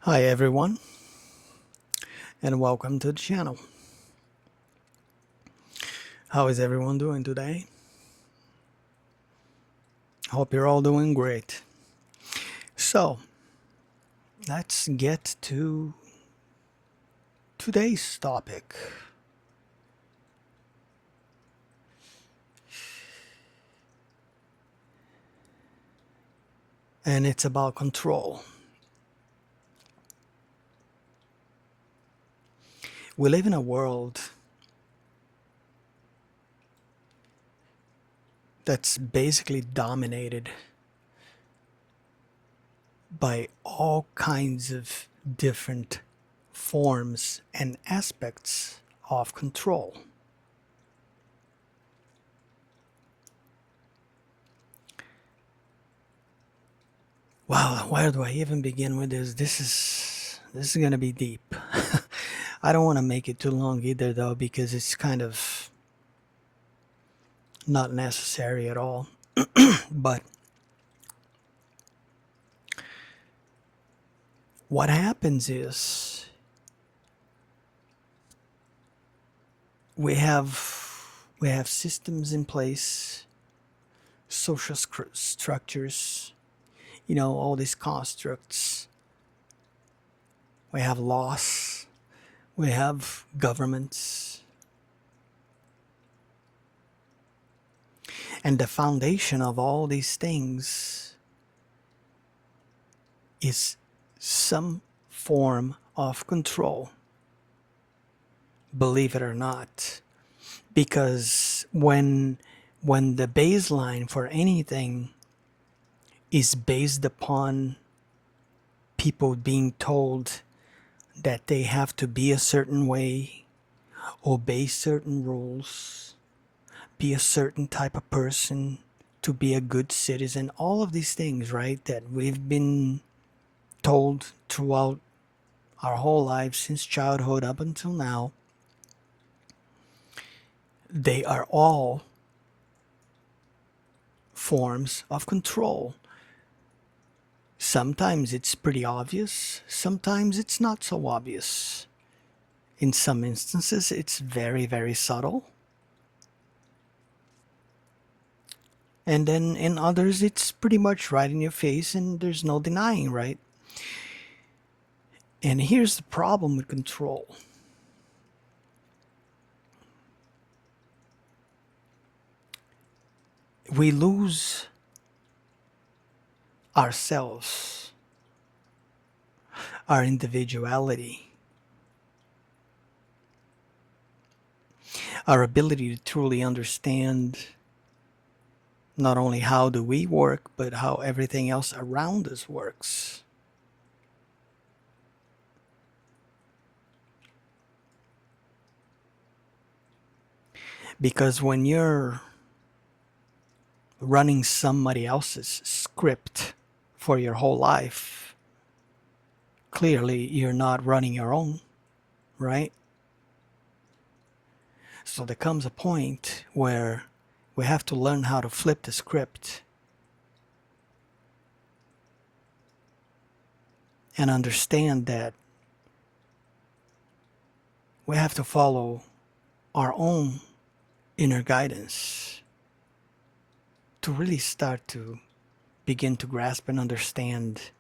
Hi everyone, and welcome to the channel. How is everyone doing today? Hope you're all doing great. So, let's get to today's topic. And it's about control. We live in a world that's basically dominated by all kinds of different forms and aspects of control. Wow, where do I even begin with this? This is gonna be deep. I don't want to make it too long either, though, because it's kind of not necessary at all. But what happens is we have systems in place, social structures, all these constructs. We have laws, we have governments, and the foundation of all these things is some form of control. Believe it or not, because when the baseline for anything is based upon people being told that they have to be a certain way, obey certain rules, be a certain type of person to be a good citizen, all of these things, right, that we've been told throughout our whole lives since childhood up until now, they are all forms of control. Sometimes it's pretty obvious, sometimes it's not so obvious. In some instances, it's very, very subtle. And then in others, it's pretty much right in your face and there's no denying, right? And here's the problem with control. We lose ourselves, our individuality, our ability to truly understand not only how do we work, but how everything else around us works. Because when you're running somebody else's script for your whole life, clearly you're not running your own, right? So there comes a point where we have to learn how to flip the script and understand that we have to follow our own inner guidance to really start to begin to grasp and understand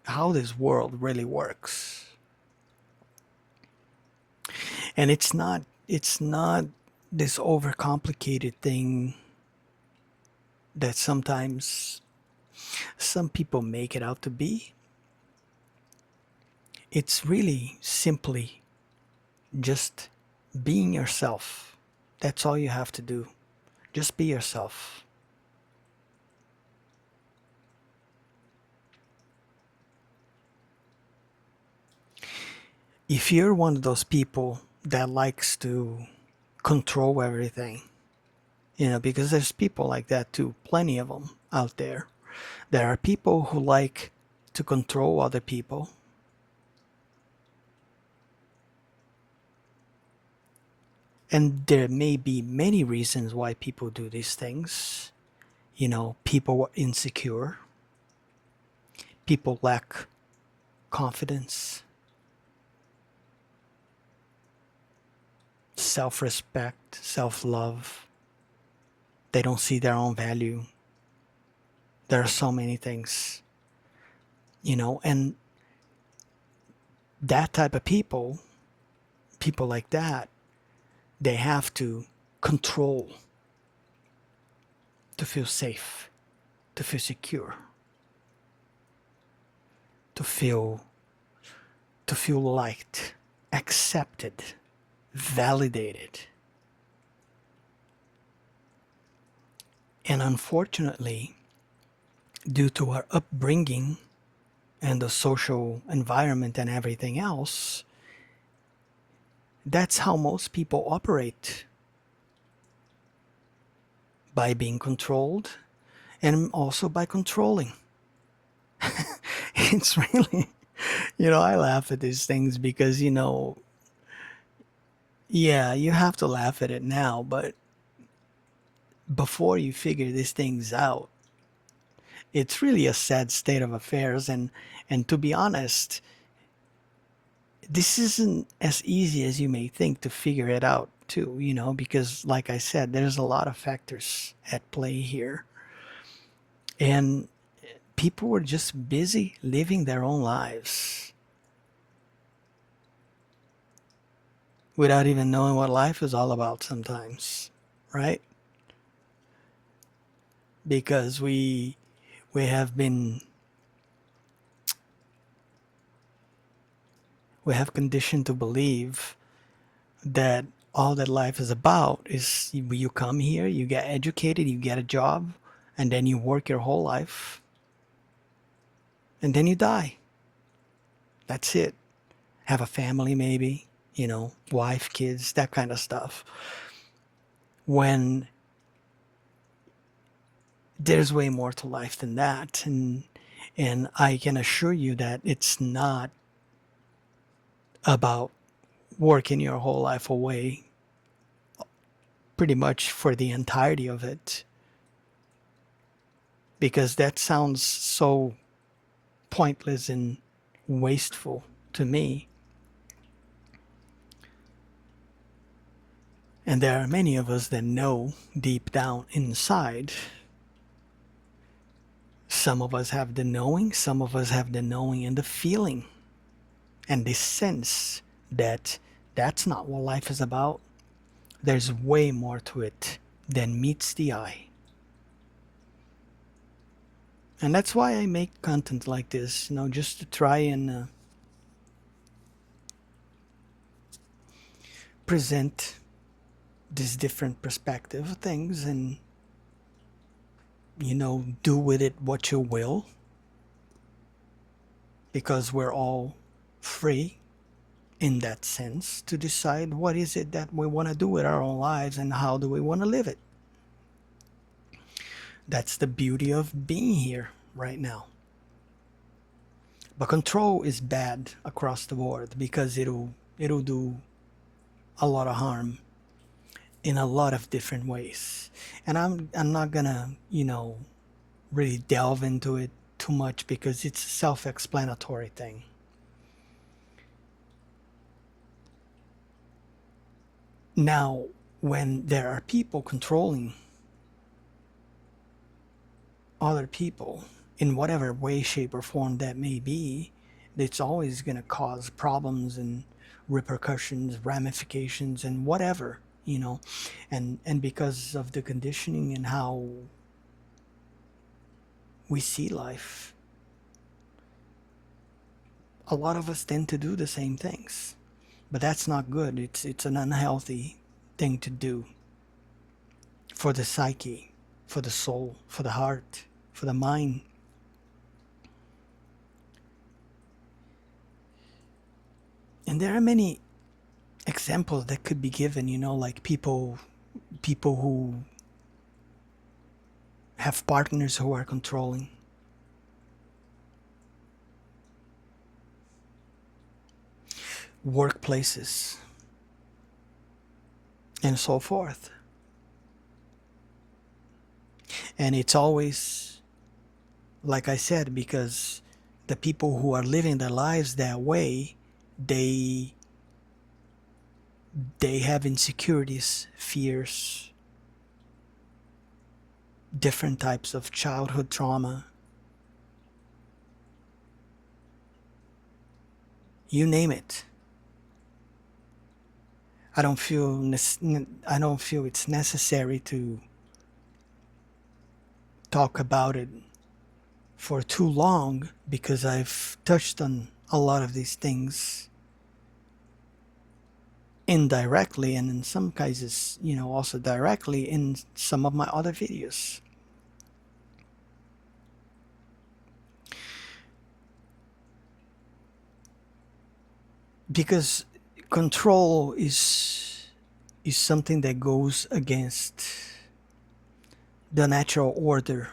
how this world really works. And it's not this overcomplicated thing that sometimes some people make it out to be. It's really simply just being yourself. That's all you have to do. Just be yourself. If you're one of those people that likes to control everything, because there's people like that too, plenty of them out there. There are people who like to control other people. And there may be many reasons why people do these things. People are insecure. People lack confidence, self-respect, self-love. They don't see their own value. There are so many things, and that type of people like that, they have to control to feel safe, to feel secure, to feel liked, accepted, validated. And unfortunately, due to our upbringing and the social environment and everything else, that's how most people operate, by being controlled and also by controlling. It's really, I laugh at these things because, yeah, you have to laugh at it now, but before you figure these things out, it's really a sad state of affairs. And to be honest, this isn't as easy as you may think to figure it out too, because like I said, there's a lot of factors at play here. And people were just busy living their own lives without even knowing what life is all about sometimes, right? Because we have been we have conditioned to believe that all that life is about is you come here, you get educated, you get a job, and then you work your whole life, and then you die. That's it. Have a family, maybe, wife, kids, that kind of stuff. When there's way more to life than that, and I can assure you that it's not about working your whole life away pretty much for the entirety of it, because that sounds so pointless and wasteful to me. And there are many of us that know deep down inside. Some of us have the knowing, some of us have the knowing and the feeling and the sense that that's not what life is about. There's way more to it than meets the eye. And that's why I make content like this, just to try and present this different perspective of things, and do with it what you will, because we're all free in that sense to decide what is it that we want to do with our own lives and how do we want to live it. That's the beauty of being here right now. But control is bad across the board because it'll do a lot of harm in a lot of different ways. And I'm not gonna, really delve into it too much because it's a self-explanatory thing. Now, when there are people controlling other people in whatever way, shape, or form that may be, it's always going to cause problems and repercussions, ramifications, and whatever, and because of the conditioning and how we see life, a lot of us tend to do the same things, but that's not good. It's an unhealthy thing to do for the psyche, for the soul, for the heart, for the mind. And there are many examples that could be given, like people who have partners who are controlling. Workplaces, and so forth. And it's always, like I said, because the people who are living their lives that way, they have insecurities, fears, different types of childhood trauma. You name it. I don't feel it's necessary to talk about it for too long, because I've touched on a lot of these things indirectly, and in some cases, also directly in some of my other videos. Because control is something that goes against the natural order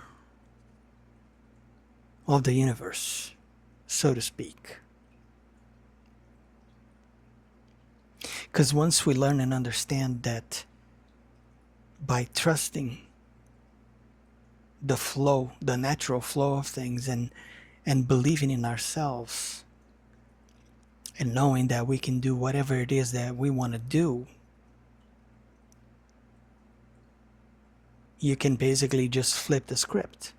of the universe, so to speak. Because once we learn and understand that by trusting the flow, the natural flow of things, and believing in ourselves, and knowing that we can do whatever it is that we want to do, you can basically just flip the script.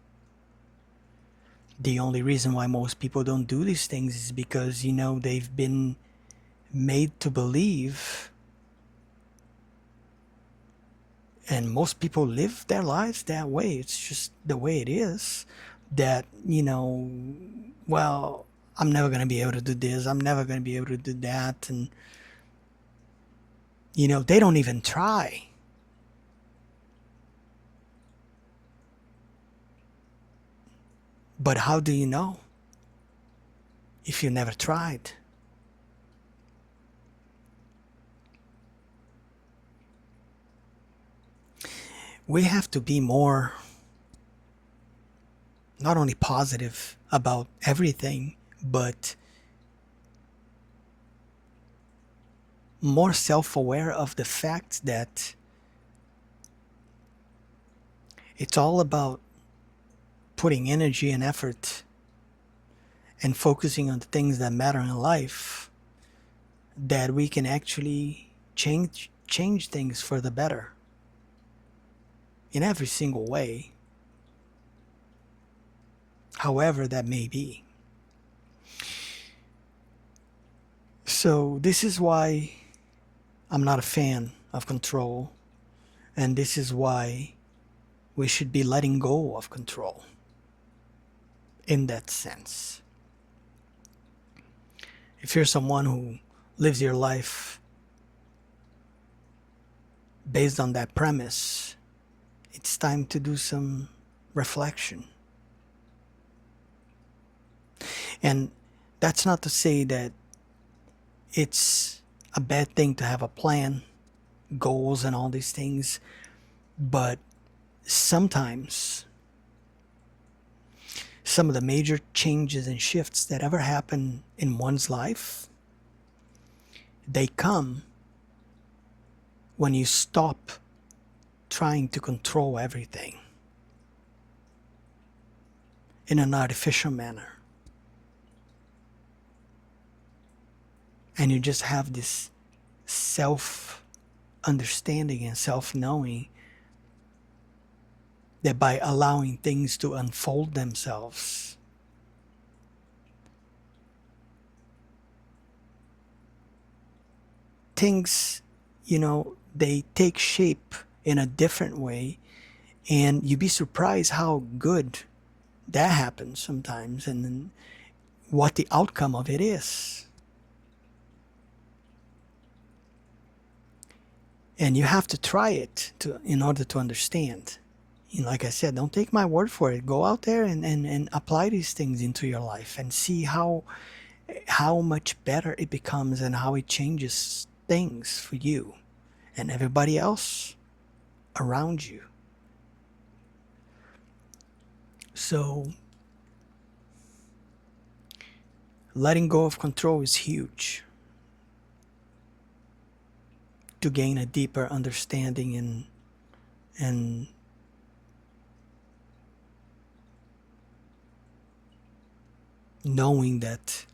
The only reason why most people don't do these things is because, they've been made to believe, and most people live their lives that way. It's just the way it is, that, well, I'm never going to be able to do this, I'm never going to be able to do that, and, they don't even try. But how do you know if you never tried? We have to be more, not only positive about everything, but more self-aware of the fact that it's all about putting energy and effort and focusing on the things that matter in life, that we can actually change things for the better in every single way, however that may be. So this is why I'm not a fan of control, and this is why we should be letting go of control in that sense. If you're someone who lives your life based on that premise, it's time to do some reflection. And that's not to say that it's a bad thing to have a plan, goals, and all these things, but sometimes some of the major changes and shifts that ever happen in one's life, they come when you stop trying to control everything in an artificial manner, and you just have this self-understanding and self-knowing that by allowing things to unfold themselves, things, they take shape in a different way, and you'd be surprised how good that happens sometimes, and then what the outcome of it is. And you have to try it in order to understand. Like I said, don't take my word for it. Go out there and apply these things into your life and see how much better it becomes and how it changes things for you and everybody else around you. So letting go of control is huge to gain a deeper understanding and knowing that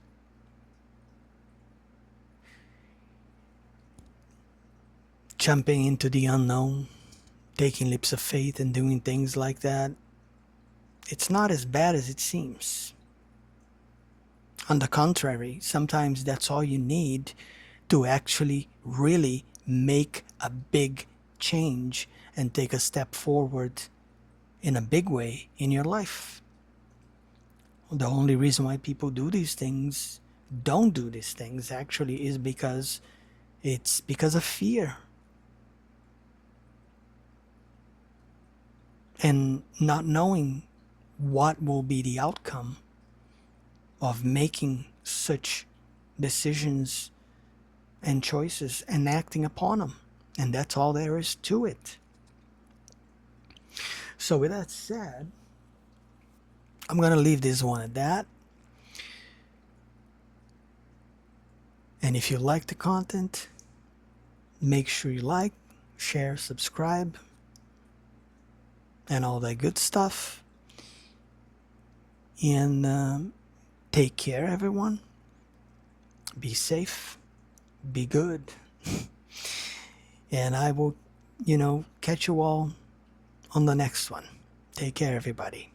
jumping into the unknown, taking leaps of faith and doing things like that, it's not as bad as it seems. On the contrary, sometimes that's all you need to actually really make a big change and take a step forward in a big way in your life. The only reason why people don't do these things actually, is because it's because of fear and not knowing what will be the outcome of making such decisions and choices and acting upon them. And that's all there is to it. So with that said, I'm going to leave this one at that. And if you like the content, make sure you like, share, subscribe, and all that good stuff. And take care, everyone. Be safe. Be good. And I will, catch you all on the next one. Take care, everybody.